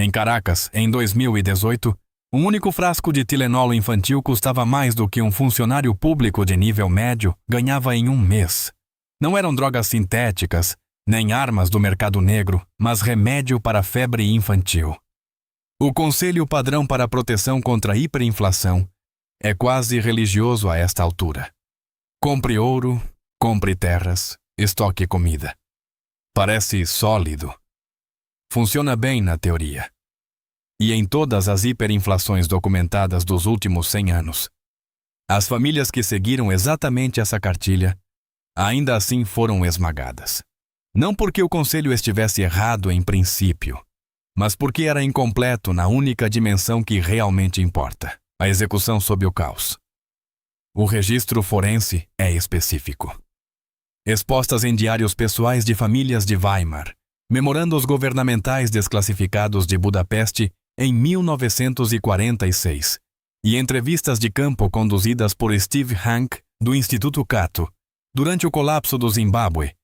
Em Caracas, em 2018, um único frasco de Tilenol infantil custava mais do que um funcionário público de nível médio ganhava em um mês. Não eram drogas sintéticas, nem armas do mercado negro, mas remédio para a febre infantil. O Conselho Padrão para a Proteção contra a Hiperinflação é quase religioso a esta altura. Compre ouro, compre terras, estoque comida. Parece sólido. Funciona bem na teoria. E em todas as hiperinflações documentadas dos últimos 100 anos, as famílias que seguiram exatamente essa cartilha ainda assim foram esmagadas. Não porque o conselho estivesse errado em princípio, mas porque era incompleto na única dimensão que realmente importa, a execução sob o caos. O registro forense é específico. Expostas em diários pessoais de famílias de Weimar, memorandos governamentais desclassificados de Budapeste em 1946 e entrevistas de campo conduzidas por Steve Hanke, do Instituto Cato, durante o colapso do Zimbábue.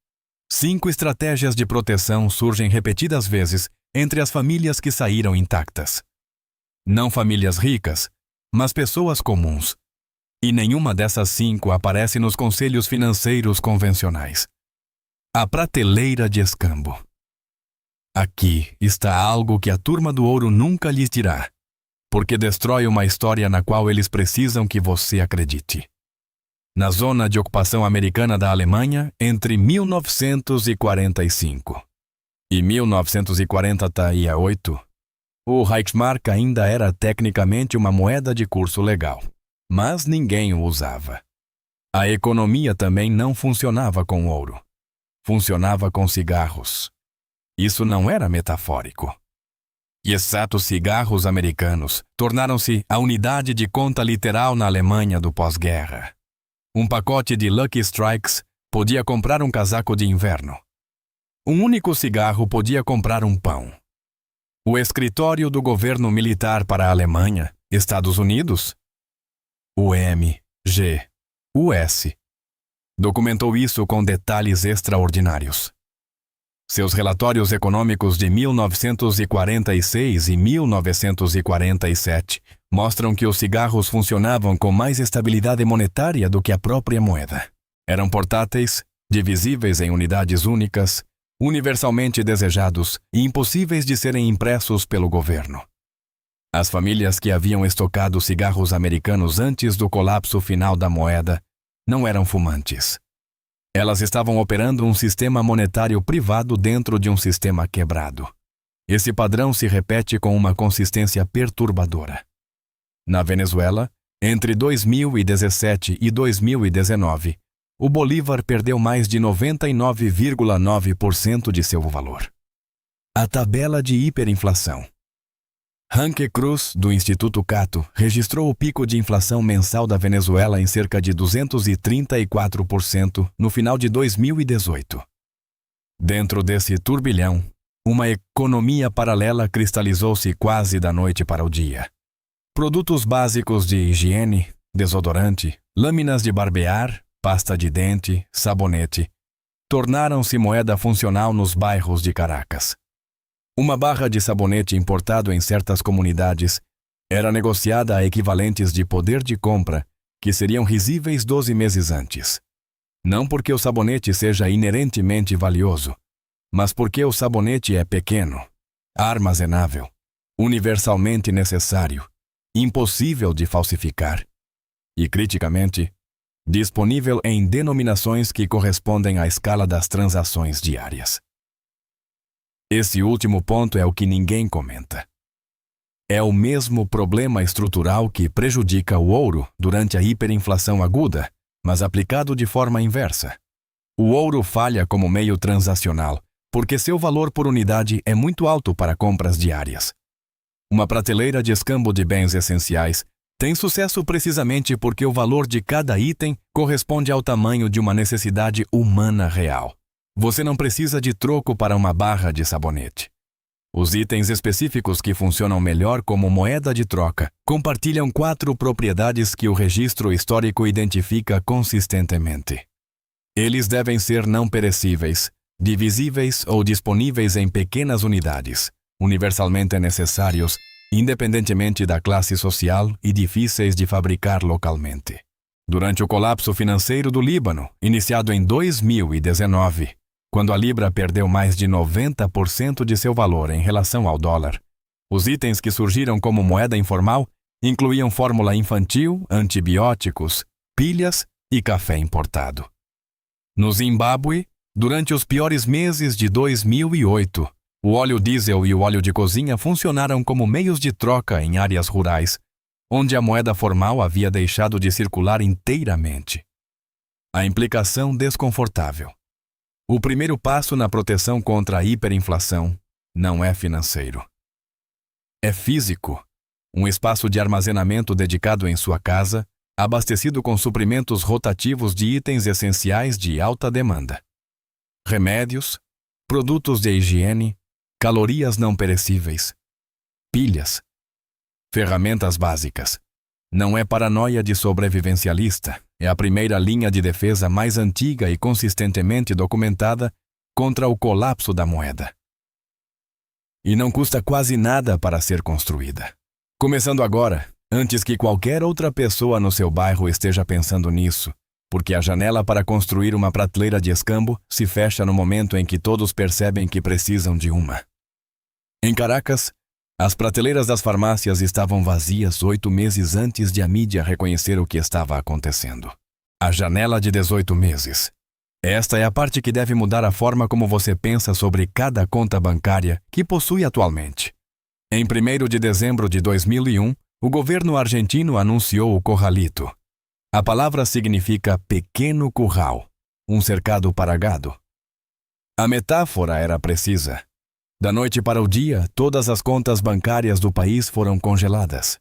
5 estratégias de proteção surgem repetidas vezes entre as famílias que saíram intactas. Não famílias ricas, mas pessoas comuns. E nenhuma dessas 5 aparece nos conselhos financeiros convencionais. A prateleira de escambo. Aqui está algo que a turma do ouro nunca lhes dirá, porque destrói uma história na qual eles precisam que você acredite. Na zona de ocupação americana da Alemanha, entre 1945 e 1948, o Reichsmark ainda era tecnicamente uma moeda de curso legal, mas ninguém o usava. A economia também não funcionava com ouro. Funcionava com cigarros. Isso não era metafórico. E exatos cigarros americanos tornaram-se a unidade de conta literal na Alemanha do pós-guerra. Um pacote de Lucky Strikes podia comprar um casaco de inverno. Um único cigarro podia comprar um pão. O escritório do governo militar para a Alemanha, Estados Unidos, o MGUS, documentou isso com detalhes extraordinários. Seus relatórios econômicos de 1946 e 1947 mostram que os cigarros funcionavam com mais estabilidade monetária do que a própria moeda. Eram portáteis, divisíveis em unidades únicas, universalmente desejados e impossíveis de serem impressos pelo governo. As famílias que haviam estocado cigarros americanos antes do colapso final da moeda não eram fumantes. Elas estavam operando um sistema monetário privado dentro de um sistema quebrado. Esse padrão se repete com uma consistência perturbadora. Na Venezuela, entre 2017 e 2019, o Bolívar perdeu mais de 99,9% de seu valor. A tabela de hiperinflação. Hanke Cruz, do Instituto Cato, registrou o pico de inflação mensal da Venezuela em cerca de 234% no final de 2018. Dentro desse turbilhão, uma economia paralela cristalizou-se quase da noite para o dia. Produtos básicos de higiene, desodorante, lâminas de barbear, pasta de dente, sabonete, tornaram-se moeda funcional nos bairros de Caracas. Uma barra de sabonete importado em certas comunidades era negociada a equivalentes de poder de compra que seriam risíveis 12 meses antes. Não porque o sabonete seja inerentemente valioso, mas porque o sabonete é pequeno, armazenável, universalmente necessário, impossível de falsificar e, criticamente, disponível em denominações que correspondem à escala das transações diárias. Esse último ponto é o que ninguém comenta. É o mesmo problema estrutural que prejudica o ouro durante a hiperinflação aguda, mas aplicado de forma inversa. O ouro falha como meio transacional, porque seu valor por unidade é muito alto para compras diárias. Uma prateleira de escambo de bens essenciais tem sucesso precisamente porque o valor de cada item corresponde ao tamanho de uma necessidade humana real. Você não precisa de troco para uma barra de sabonete. Os itens específicos que funcionam melhor como moeda de troca compartilham 4 propriedades que o registro histórico identifica consistentemente. Eles devem ser não perecíveis, divisíveis ou disponíveis em pequenas unidades, universalmente necessários, independentemente da classe social e difíceis de fabricar localmente. Durante o colapso financeiro do Líbano, iniciado em 2019, quando a libra perdeu mais de 90% de seu valor em relação ao dólar, os itens que surgiram como moeda informal incluíam fórmula infantil, antibióticos, pilhas e café importado. No Zimbábue, durante os piores meses de 2008, o óleo diesel e o óleo de cozinha funcionaram como meios de troca em áreas rurais, onde a moeda formal havia deixado de circular inteiramente. A implicação desconfortável. O primeiro passo na proteção contra a hiperinflação não é financeiro. É físico. Um espaço de armazenamento dedicado em sua casa, abastecido com suprimentos rotativos de itens essenciais de alta demanda. Remédios, produtos de higiene, calorias não perecíveis, pilhas, ferramentas básicas. Não é paranoia de sobrevivencialista, é a primeira linha de defesa mais antiga e consistentemente documentada contra o colapso da moeda. E não custa quase nada para ser construída. Começando agora, antes que qualquer outra pessoa no seu bairro esteja pensando nisso, porque a janela para construir uma prateleira de escambo se fecha no momento em que todos percebem que precisam de uma. Em Caracas, as prateleiras das farmácias estavam vazias 8 meses antes de a mídia reconhecer o que estava acontecendo. A janela de 18 meses. Esta é a parte que deve mudar a forma como você pensa sobre cada conta bancária que possui atualmente. Em 1º de dezembro de 2001, o governo argentino anunciou o Corralito. A palavra significa pequeno curral, um cercado para gado. A metáfora era precisa. Da noite para o dia, todas as contas bancárias do país foram congeladas.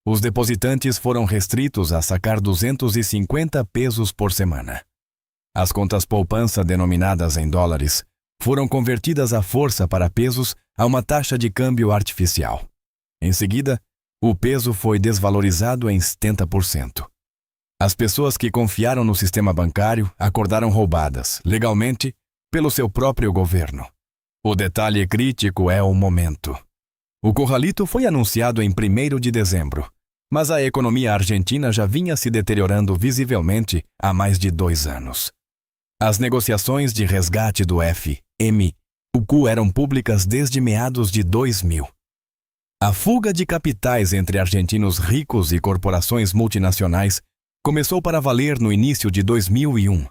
Os depositantes foram restritos a sacar 250 pesos por semana. As contas poupança denominadas em dólares foram convertidas à força para pesos a uma taxa de câmbio artificial. Em seguida, o peso foi desvalorizado em 70%. As pessoas que confiaram no sistema bancário acordaram roubadas, legalmente, pelo seu próprio governo. O detalhe crítico é o momento. O Corralito foi anunciado em 1º de dezembro, mas a economia argentina já vinha se deteriorando visivelmente há mais de 2 anos. As negociações de resgate do FMI eram públicas desde meados de 2000. A fuga de capitais entre argentinos ricos e corporações multinacionais começou para valer no início de 2001.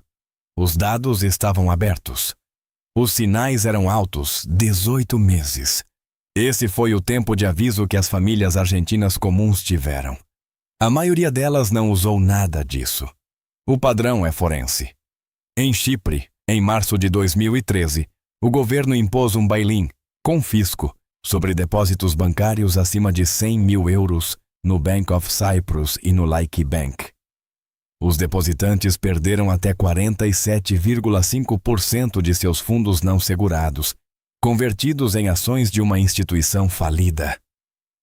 Os dados estavam abertos. Os sinais eram altos, 18 meses. Esse foi o tempo de aviso que as famílias argentinas comuns tiveram. A maioria delas não usou nada disso. O padrão é forense. Em Chipre, em março de 2013, o governo impôs um bail-in, confisco, sobre depósitos bancários acima de 100 mil euros no Bank of Cyprus e no Laiki Bank. Os depositantes perderam até 47,5% de seus fundos não segurados, convertidos em ações de uma instituição falida.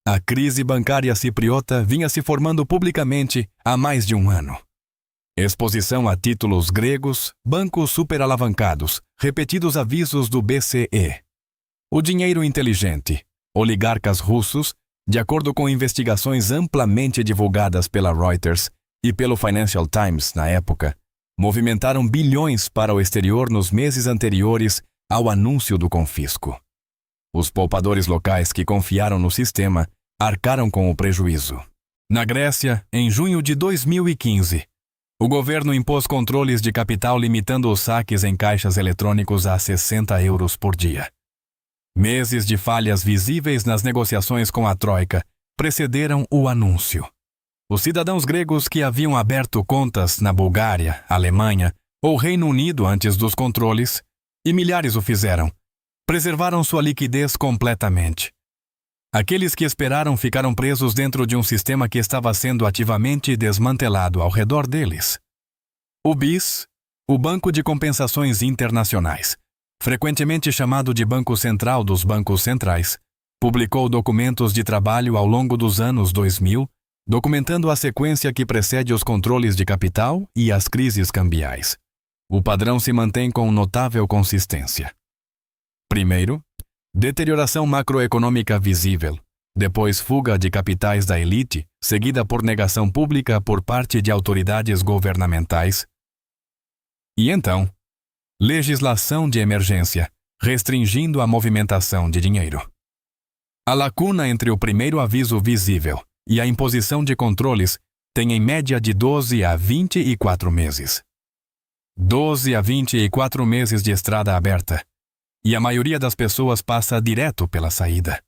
A crise bancária cipriota vinha se formando publicamente há mais de 1 ano. Exposição a títulos gregos, bancos superalavancados, repetidos avisos do BCE. O dinheiro inteligente, oligarcas russos, de acordo com investigações amplamente divulgadas pela Reuters e pelo Financial Times na época, movimentaram bilhões para o exterior nos meses anteriores ao anúncio do confisco. Os poupadores locais que confiaram no sistema arcaram com o prejuízo. Na Grécia, em junho de 2015, o governo impôs controles de capital limitando os saques em caixas eletrônicos a 60 euros por dia. Meses de falhas visíveis nas negociações com a Troika precederam o anúncio. Os cidadãos gregos que haviam aberto contas na Bulgária, Alemanha ou Reino Unido antes dos controles, e milhares o fizeram, preservaram sua liquidez completamente. Aqueles que esperaram ficaram presos dentro de um sistema que estava sendo ativamente desmantelado ao redor deles. O BIS, o Banco de Compensações Internacionais, frequentemente chamado de Banco Central dos Bancos Centrais, publicou documentos de trabalho ao longo dos anos 2000, documentando a sequência que precede os controles de capital e as crises cambiais. O padrão se mantém com notável consistência. Primeiro, Deterioração macroeconômica visível. Depois fuga de capitais da elite, seguida por negação pública por parte de autoridades governamentais. E então, legislação de emergência, restringindo a movimentação de dinheiro. A lacuna entre o primeiro aviso visível e a imposição de controles tem em média de 12 a 24 meses. 12 a 24 meses de estrada aberta, e a maioria das pessoas passa direto pela saída.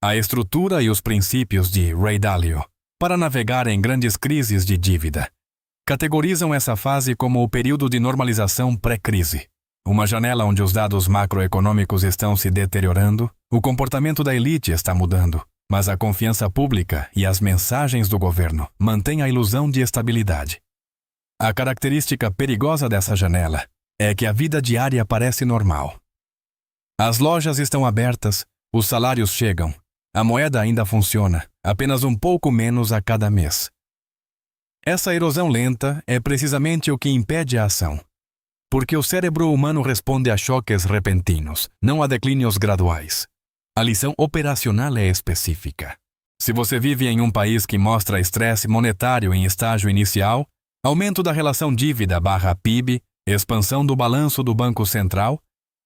A estrutura e os princípios de Ray Dalio para navegar em grandes crises de dívida categorizam essa fase como o período de normalização pré-crise, uma janela onde os dados macroeconômicos estão se deteriorando, o comportamento da elite está mudando, mas a confiança pública e as mensagens do governo mantêm a ilusão de estabilidade. A característica perigosa dessa janela é que a vida diária parece normal. As lojas estão abertas, os salários chegam, a moeda ainda funciona, apenas um pouco menos a cada mês. Essa erosão lenta é precisamente o que impede a ação, porque o cérebro humano responde a choques repentinos, não a declínios graduais. A lição operacional é específica. Se você vive em um país que mostra estresse monetário em estágio inicial, aumento da relação dívida/PIB, expansão do balanço do Banco Central,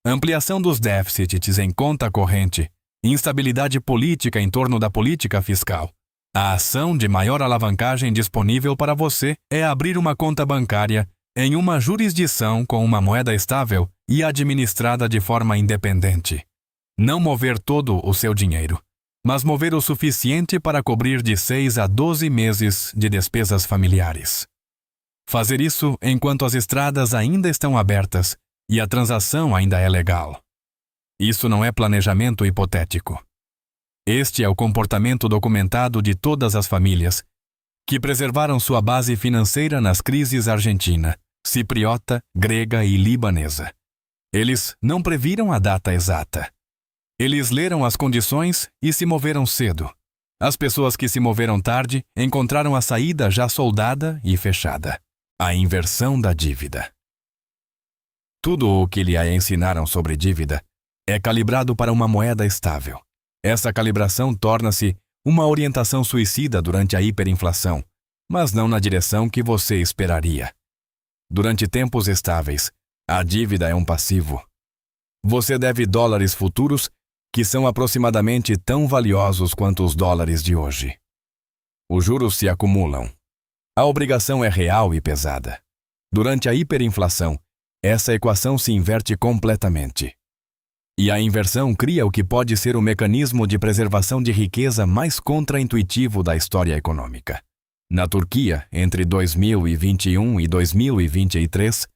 ampliação dos déficits em conta corrente, instabilidade política em torno da política fiscal. A ação de maior alavancagem disponível para você é abrir uma conta bancária em uma jurisdição com uma moeda estável e administrada de forma independente. Não mover todo o seu dinheiro, mas mover o suficiente para cobrir de 6 a 12 meses de despesas familiares. Fazer isso enquanto as estradas ainda estão abertas e a transação ainda é legal. Isso não é planejamento hipotético. Este é o comportamento documentado de todas as famílias que preservaram sua base financeira nas crises argentina, cipriota, grega e libanesa. Eles não previram a data exata. Eles leram as condições e se moveram cedo. As pessoas que se moveram tarde encontraram a saída já soldada e fechada. A inversão da dívida. Tudo o que lhe ensinaram sobre dívida é calibrado para uma moeda estável. Essa calibração torna-se uma orientação suicida durante a hiperinflação, mas não na direção que você esperaria. Durante tempos estáveis, a dívida é um passivo. Você deve dólares futuros que são aproximadamente tão valiosos quanto os dólares de hoje. Os juros se acumulam. A obrigação é real e pesada. Durante a hiperinflação, essa equação se inverte completamente. E a inversão cria o que pode ser o mecanismo de preservação de riqueza mais contraintuitivo da história econômica. Na Turquia, entre 2021 e 2023,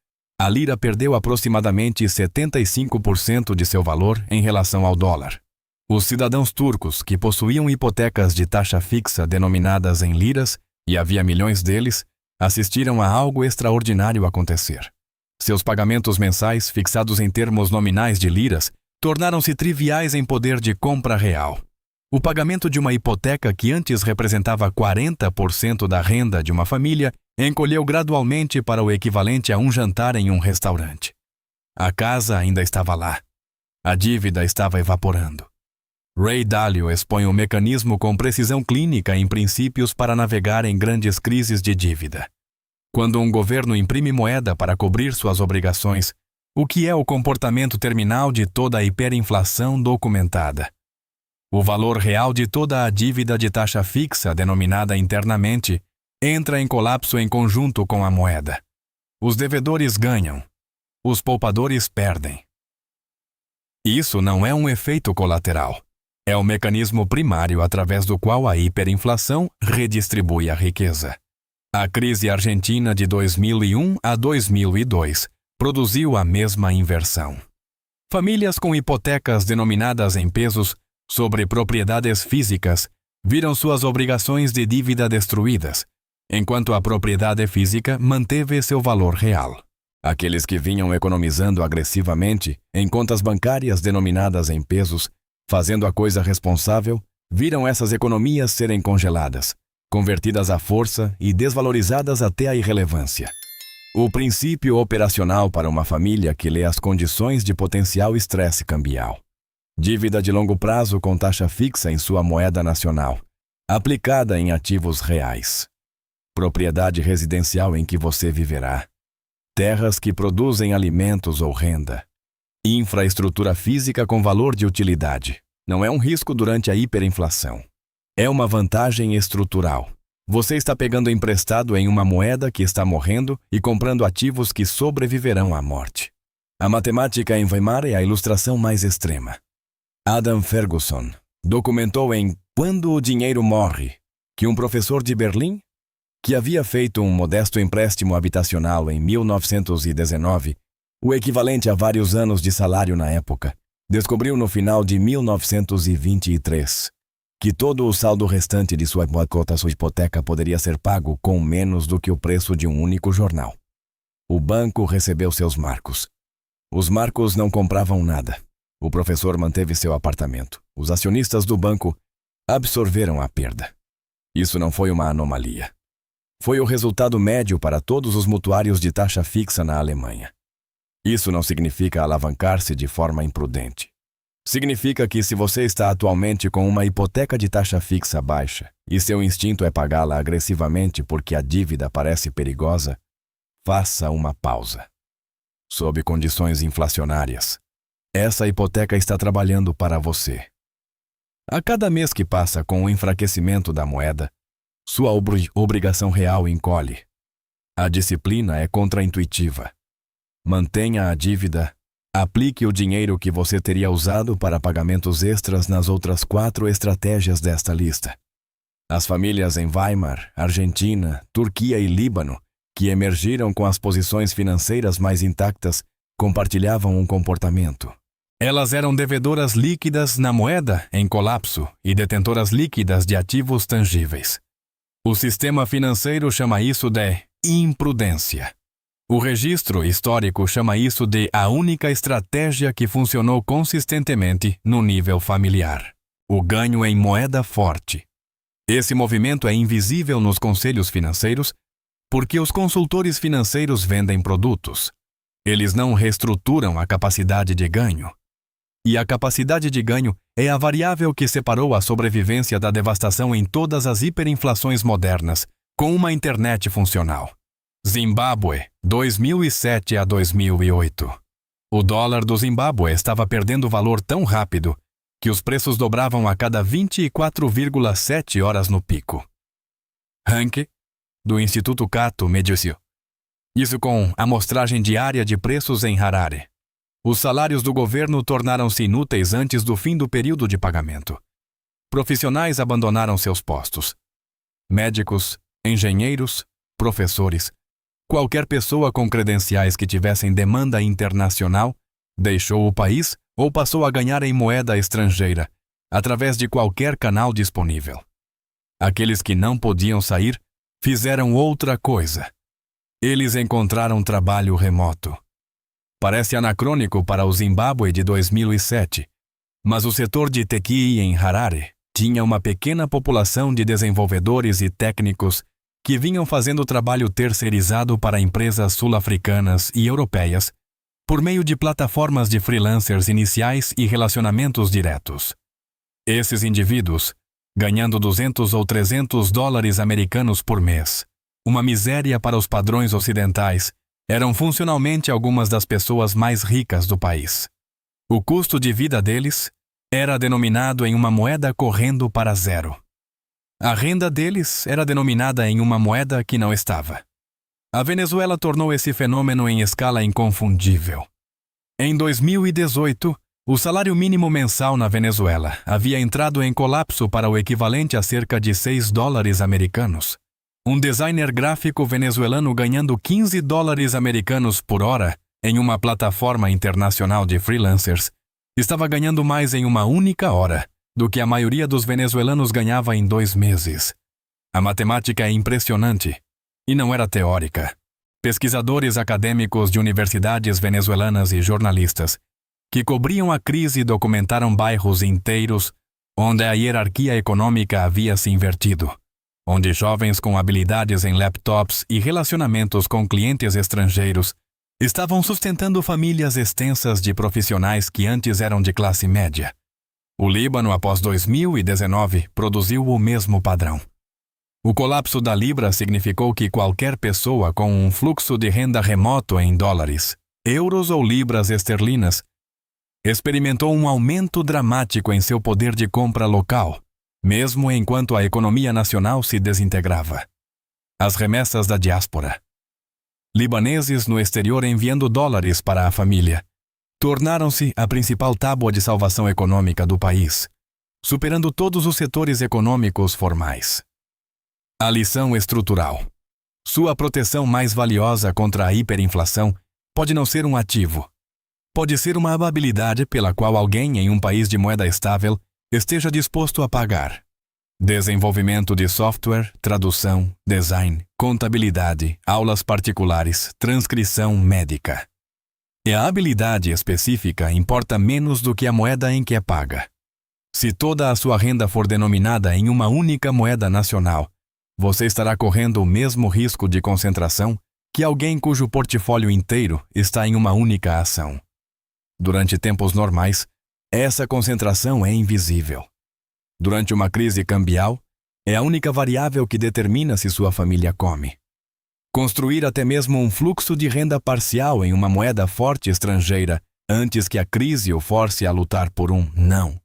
a lira perdeu aproximadamente 75% de seu valor em relação ao dólar. Os cidadãos turcos que possuíam hipotecas de taxa fixa denominadas em liras, e havia milhões deles, assistiram a algo extraordinário acontecer. Seus pagamentos mensais, fixados em termos nominais de liras, tornaram-se triviais em poder de compra real. O pagamento de uma hipoteca que antes representava 40% da renda de uma família encolheu gradualmente para o equivalente a um jantar em um restaurante. A casa ainda estava lá. A dívida estava evaporando. Ray Dalio expõe o mecanismo com precisão clínica em princípios para navegar em grandes crises de dívida. Quando um governo imprime moeda para cobrir suas obrigações, o que é o comportamento terminal de toda a hiperinflação documentada? O valor real de toda a dívida de taxa fixa, denominada internamente, entra em colapso em conjunto com a moeda. Os devedores ganham. Os poupadores perdem. Isso não é um efeito colateral. É o mecanismo primário através do qual a hiperinflação redistribui a riqueza. A crise argentina de 2001 a 2002 produziu a mesma inversão. Famílias com hipotecas denominadas em pesos sobre propriedades físicas viram suas obrigações de dívida destruídas, enquanto a propriedade física manteve seu valor real. Aqueles que vinham economizando agressivamente em contas bancárias denominadas em pesos, fazendo a coisa responsável, viram essas economias serem congeladas, convertidas à força e desvalorizadas até a irrelevância. O princípio operacional para uma família que lê as condições de potencial estresse cambial. Dívida de longo prazo com taxa fixa em sua moeda nacional, aplicada em ativos reais. Propriedade residencial em que você viverá. Terras que produzem alimentos ou renda. Infraestrutura física com valor de utilidade. Não é um risco durante a hiperinflação. É uma vantagem estrutural. Você está pegando emprestado em uma moeda que está morrendo e comprando ativos que sobreviverão à morte. A matemática em Weimar é a ilustração mais extrema. Adam Ferguson documentou em Quando o Dinheiro Morre que um professor de Berlim, que havia feito um modesto empréstimo habitacional em 1919, o equivalente a vários anos de salário na época, descobriu no final de 1923 que todo o saldo restante de sua hipoteca poderia ser pago com menos do que o preço de um único jornal. O banco recebeu seus marcos. Os marcos não compravam nada. O professor manteve seu apartamento. Os acionistas do banco absorveram a perda. Isso não foi uma anomalia. Foi o resultado médio para todos os mutuários de taxa fixa na Alemanha. Isso não significa alavancar-se de forma imprudente. Significa que se você está atualmente com uma hipoteca de taxa fixa baixa e seu instinto é pagá-la agressivamente porque a dívida parece perigosa, faça uma pausa. Sob condições inflacionárias, essa hipoteca está trabalhando para você. A cada mês que passa com o enfraquecimento da moeda, sua obrigação real encolhe. A disciplina é contraintuitiva. Mantenha a dívida, aplique o dinheiro que você teria usado para pagamentos extras nas outras 4 estratégias desta lista. As famílias em Weimar, Argentina, Turquia e Líbano, que emergiram com as posições financeiras mais intactas, compartilhavam um comportamento. Elas eram devedoras líquidas na moeda em colapso e detentoras líquidas de ativos tangíveis. O sistema financeiro chama isso de imprudência. O registro histórico chama isso de a única estratégia que funcionou consistentemente no nível familiar. O ganho em moeda forte. Esse movimento é invisível nos conselhos financeiros porque os consultores financeiros vendem produtos. Eles não reestruturam a capacidade de ganho. E a capacidade de ganho é a variável que separou a sobrevivência da devastação em todas as hiperinflações modernas, com uma internet funcional. Zimbábue, 2007 a 2008. O dólar do Zimbábue estava perdendo valor tão rápido que os preços dobravam a cada 24,7 horas no pico. Hanke, do Instituto Cato Medicine. Isso com amostragem diária de preços em Harare. Os salários do governo tornaram-se inúteis antes do fim do período de pagamento. Profissionais abandonaram seus postos. Médicos, engenheiros, professores, qualquer pessoa com credenciais que tivessem demanda internacional deixou o país ou passou a ganhar em moeda estrangeira, através de qualquer canal disponível. Aqueles que não podiam sair fizeram outra coisa. Eles encontraram trabalho remoto. Parece anacrônico para o Zimbábue de 2007, mas o setor de TI em Harare tinha uma pequena população de desenvolvedores e técnicos que vinham fazendo trabalho terceirizado para empresas sul-africanas e europeias por meio de plataformas de freelancers iniciais e relacionamentos diretos. Esses indivíduos, ganhando 200 ou 300 dólares americanos por mês, uma miséria para os padrões ocidentais, eram funcionalmente algumas das pessoas mais ricas do país. O custo de vida deles era denominado em uma moeda correndo para zero. A renda deles era denominada em uma moeda que não estava. A Venezuela tornou esse fenômeno em escala inconfundível. Em 2018, o salário mínimo mensal na Venezuela havia entrado em colapso para o equivalente a cerca de 6 dólares americanos. Um designer gráfico venezuelano ganhando 15 dólares americanos por hora em uma plataforma internacional de freelancers estava ganhando mais em uma única hora do que a maioria dos venezuelanos ganhava em 2 meses. A matemática é impressionante e não era teórica. Pesquisadores acadêmicos de universidades venezuelanas e jornalistas que cobriam a crise documentaram bairros inteiros onde a hierarquia econômica havia se invertido, onde jovens com habilidades em laptops e relacionamentos com clientes estrangeiros estavam sustentando famílias extensas de profissionais que antes eram de classe média, O Líbano, após 2019, produziu o mesmo padrão. O colapso da Libra significou que qualquer pessoa com um fluxo de renda remoto em dólares, euros ou libras esterlinas experimentou um aumento dramático em seu poder de compra local, mesmo enquanto a economia nacional se desintegrava. As remessas da diáspora. Libaneses no exterior enviando dólares para a família tornaram-se a principal tábua de salvação econômica do país, superando todos os setores econômicos formais. A lição estrutural. Sua proteção mais valiosa contra a hiperinflação pode não ser um ativo. Pode ser uma habilidade pela qual alguém em um país de moeda estável esteja disposto a pagar. Desenvolvimento de software, tradução, design, contabilidade, aulas particulares, transcrição médica. E a habilidade específica importa menos do que a moeda em que é paga. Se toda a sua renda for denominada em uma única moeda nacional, você estará correndo o mesmo risco de concentração que alguém cujo portfólio inteiro está em uma única ação. Durante tempos normais, essa concentração é invisível. Durante uma crise cambial, é a única variável que determina se sua família come. Construir até mesmo um fluxo de renda parcial em uma moeda forte estrangeira antes que a crise o force a lutar por um não.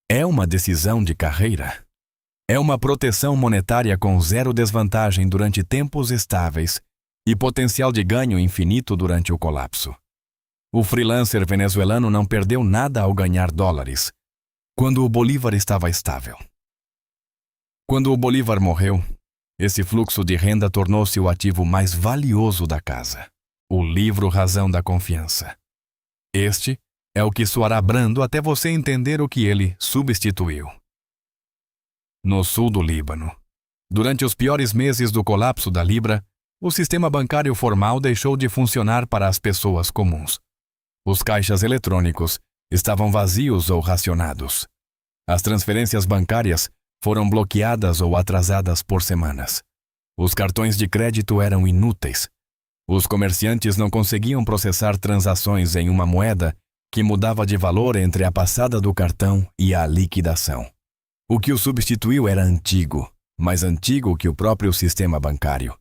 É uma decisão de carreira. É uma proteção monetária com zero desvantagem durante tempos estáveis e potencial de ganho infinito durante o colapso. O freelancer venezuelano não perdeu nada ao ganhar dólares, quando o Bolívar estava estável. Quando o Bolívar morreu, esse fluxo de renda tornou-se o ativo mais valioso da casa, o livro Razão da Confiança. Este é o que soará brando até você entender o que ele substituiu. No sul do Líbano, durante os piores meses do colapso da Libra, o sistema bancário formal deixou de funcionar para as pessoas comuns. Os caixas eletrônicos estavam vazios ou racionados. As transferências bancárias foram bloqueadas ou atrasadas por semanas. Os cartões de crédito eram inúteis. Os comerciantes não conseguiam processar transações em uma moeda que mudava de valor entre a passada do cartão e a liquidação. O que o substituiu era antigo, mais antigo que o próprio sistema bancário.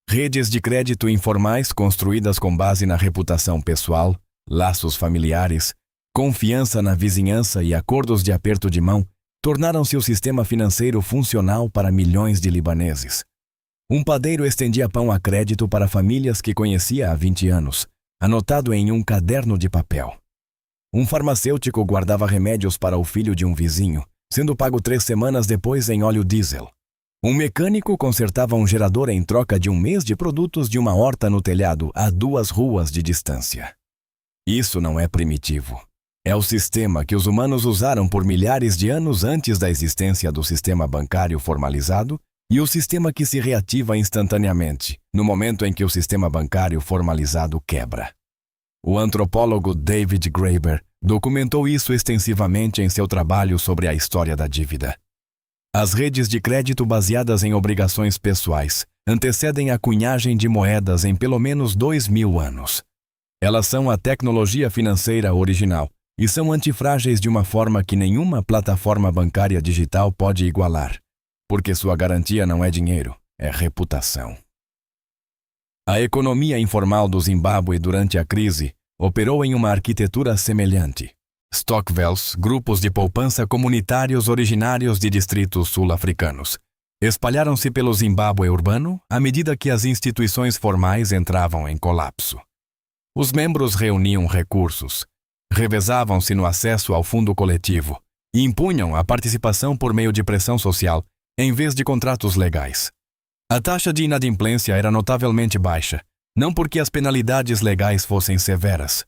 Redes de crédito informais construídas com base na reputação pessoal, laços familiares, confiança na vizinhança e acordos de aperto de mão tornaram-se o sistema financeiro funcional para milhões de libaneses. Um padeiro estendia pão a crédito para famílias que conhecia há 20 anos, anotado em um caderno de papel. Um farmacêutico guardava remédios para o filho de um vizinho, sendo pago 3 semanas depois em óleo diesel. Um mecânico consertava um gerador em troca de um mês de produtos de uma horta no telhado a 2 ruas de distância. Isso não é primitivo. É o sistema que os humanos usaram por milhares de anos antes da existência do sistema bancário formalizado e o sistema que se reativa instantaneamente, no momento em que o sistema bancário formalizado quebra. O antropólogo David Graeber documentou isso extensivamente em seu trabalho sobre a história da dívida. As redes de crédito baseadas em obrigações pessoais antecedem a cunhagem de moedas em pelo menos 2000 anos. Elas são a tecnologia financeira original e são antifrágeis de uma forma que nenhuma plataforma bancária digital pode igualar, porque sua garantia não é dinheiro, é reputação. A economia informal do Zimbábue durante a crise operou em uma arquitetura semelhante. Stockwells, grupos de poupança comunitários originários de distritos sul-africanos, espalharam-se pelo Zimbábue urbano à medida que as instituições formais entravam em colapso. Os membros reuniam recursos, revezavam-se no acesso ao fundo coletivo e impunham a participação por meio de pressão social, em vez de contratos legais. A taxa de inadimplência era notavelmente baixa, não porque as penalidades legais fossem severas.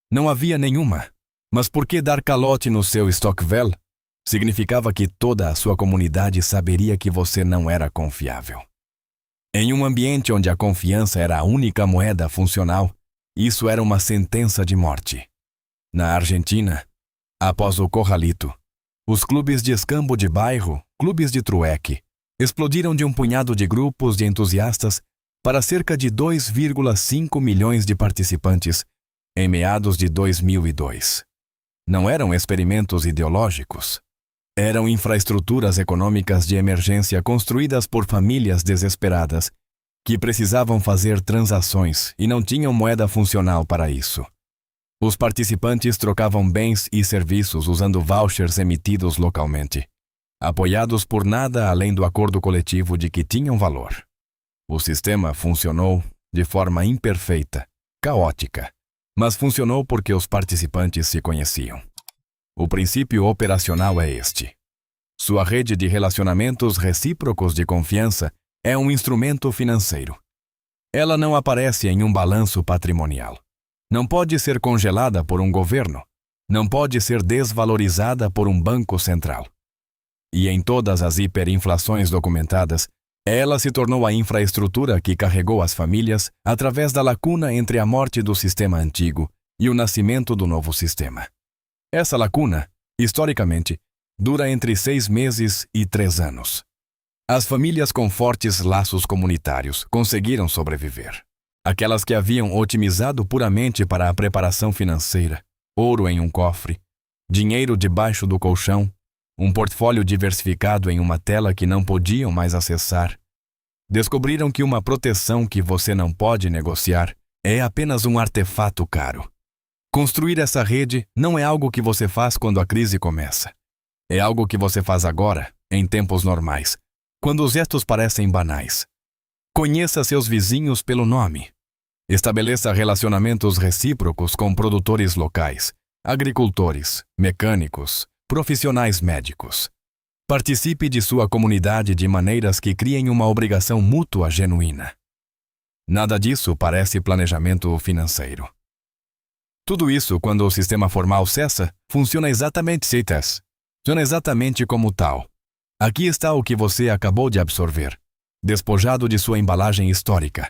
Não havia nenhuma, mas porque dar calote no seu Stockwell significava que toda a sua comunidade saberia que você não era confiável. Em um ambiente onde a confiança era a única moeda funcional, isso era uma sentença de morte. Na Argentina, após o Corralito, os clubes de escambo de bairro, clubes de trueque, explodiram de um punhado de grupos de entusiastas para cerca de 2,5 milhões de participantes em meados de 2002. Não eram experimentos ideológicos. Eram infraestruturas econômicas de emergência construídas por famílias desesperadas que precisavam fazer transações e não tinham moeda funcional para isso. Os participantes trocavam bens e serviços usando vouchers emitidos localmente, apoiados por nada além do acordo coletivo de que tinham valor. O sistema funcionou de forma imperfeita, caótica, mas funcionou porque os participantes se conheciam. O princípio operacional é este. Sua rede de relacionamentos recíprocos de confiança é um instrumento financeiro. Ela não aparece em um balanço patrimonial. Não pode ser congelada por um governo. Não pode ser desvalorizada por um banco central. E em todas as hiperinflações documentadas, ela se tornou a infraestrutura que carregou as famílias através da lacuna entre a morte do sistema antigo e o nascimento do novo sistema. Essa lacuna, historicamente, dura entre 6 meses e 3 anos. As famílias com fortes laços comunitários conseguiram sobreviver. Aquelas que haviam otimizado puramente para a preparação financeira, ouro em um cofre, dinheiro debaixo do colchão, um portfólio diversificado em uma tela que não podiam mais acessar, descobriram que uma proteção que você não pode negociar é apenas um artefato caro. Construir essa rede não é algo que você faz quando a crise começa. É algo que você faz agora, em tempos normais, quando os gestos parecem banais. Conheça seus vizinhos pelo nome. Estabeleça relacionamentos recíprocos com produtores locais, agricultores, mecânicos, profissionais médicos. Participe de sua comunidade de maneiras que criem uma obrigação mútua genuína. Nada disso parece planejamento financeiro. Tudo isso, quando o sistema formal cessa, funciona exatamente funciona exatamente como tal. Aqui está o que você acabou de absorver, despojado de sua embalagem histórica.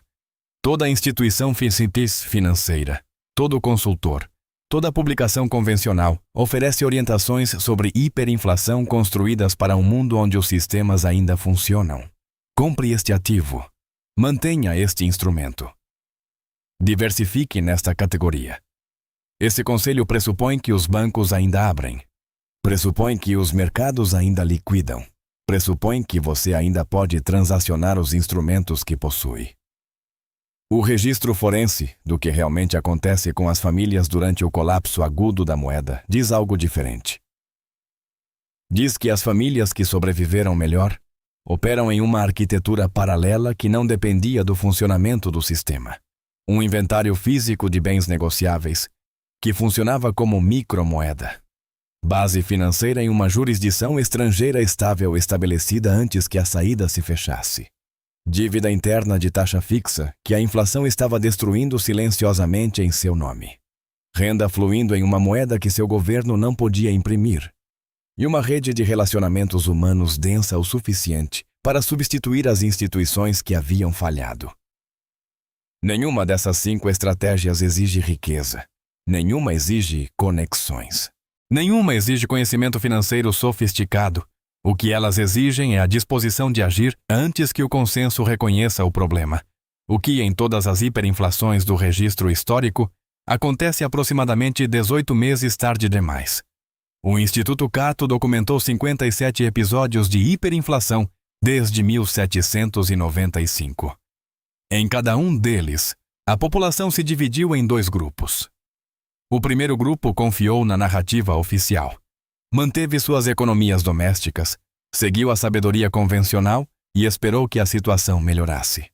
Toda instituição financeira, todo consultor, toda publicação convencional oferece orientações sobre hiperinflação construídas para um mundo onde os sistemas ainda funcionam. Compre este ativo. Mantenha este instrumento. Diversifique nesta categoria. Esse conselho pressupõe que os bancos ainda abrem. Pressupõe que os mercados ainda liquidam. Pressupõe que você ainda pode transacionar os instrumentos que possui. O registro forense do que realmente acontece com as famílias durante o colapso agudo da moeda diz algo diferente. Diz que as famílias que sobreviveram melhor operam em uma arquitetura paralela que não dependia do funcionamento do sistema. Um inventário físico de bens negociáveis que funcionava como micromoeda. Base financeira em uma jurisdição estrangeira estável estabelecida antes que a saída se fechasse. Dívida interna de taxa fixa que a inflação estava destruindo silenciosamente em seu nome. Renda fluindo em uma moeda que seu governo não podia imprimir. E uma rede de relacionamentos humanos densa o suficiente para substituir as instituições que haviam falhado. Nenhuma dessas 5 estratégias exige riqueza. Nenhuma exige conexões. Nenhuma exige conhecimento financeiro sofisticado. O que elas exigem é a disposição de agir antes que o consenso reconheça o problema. O que, em todas as hiperinflações do registro histórico, acontece aproximadamente 18 meses tarde demais. O Instituto Cato documentou 57 episódios de hiperinflação desde 1795. Em cada um deles, a população se dividiu em 2 grupos. O primeiro grupo confiou na narrativa oficial. Manteve suas economias domésticas, seguiu a sabedoria convencional e esperou que a situação melhorasse.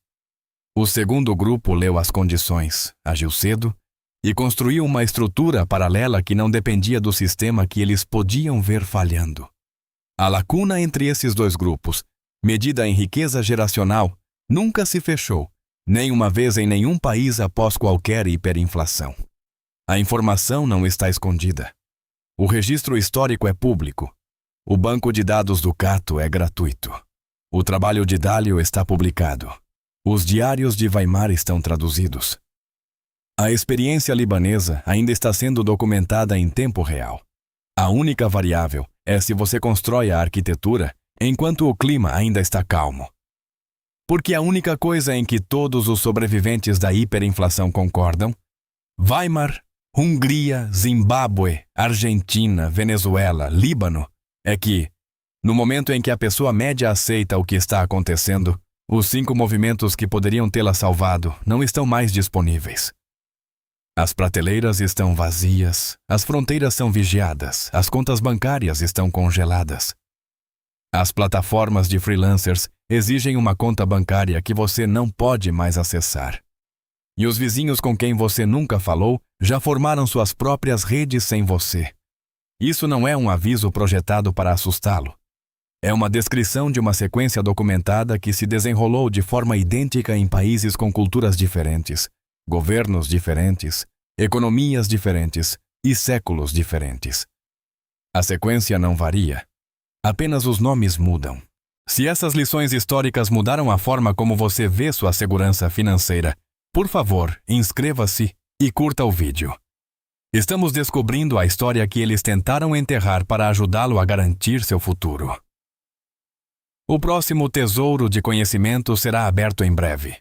O segundo grupo leu as condições, agiu cedo e construiu uma estrutura paralela que não dependia do sistema que eles podiam ver falhando. A lacuna entre esses 2 grupos, medida em riqueza geracional, nunca se fechou, nem uma vez em nenhum país após qualquer hiperinflação. A informação não está escondida. O registro histórico é público. O banco de dados do Cato é gratuito. O trabalho de Dálio está publicado. Os diários de Weimar estão traduzidos. A experiência libanesa ainda está sendo documentada em tempo real. A única variável é se você constrói a arquitetura enquanto o clima ainda está calmo. Porque a única coisa em que todos os sobreviventes da hiperinflação concordam, Weimar, Hungria, Zimbábue, Argentina, Venezuela, Líbano, é que, no momento em que a pessoa média aceita o que está acontecendo, os 5 movimentos que poderiam tê-la salvado não estão mais disponíveis. As prateleiras estão vazias, as fronteiras são vigiadas, as contas bancárias estão congeladas. As plataformas de freelancers exigem uma conta bancária que você não pode mais acessar. E os vizinhos com quem você nunca falou já formaram suas próprias redes sem você. Isso não é um aviso projetado para assustá-lo. É uma descrição de uma sequência documentada que se desenrolou de forma idêntica em países com culturas diferentes, governos diferentes, economias diferentes e séculos diferentes. A sequência não varia. Apenas os nomes mudam. Se essas lições históricas mudaram a forma como você vê sua segurança financeira, por favor, inscreva-se e curta o vídeo. Estamos descobrindo a história que eles tentaram enterrar para ajudá-lo a garantir seu futuro. O próximo tesouro de conhecimento será aberto em breve.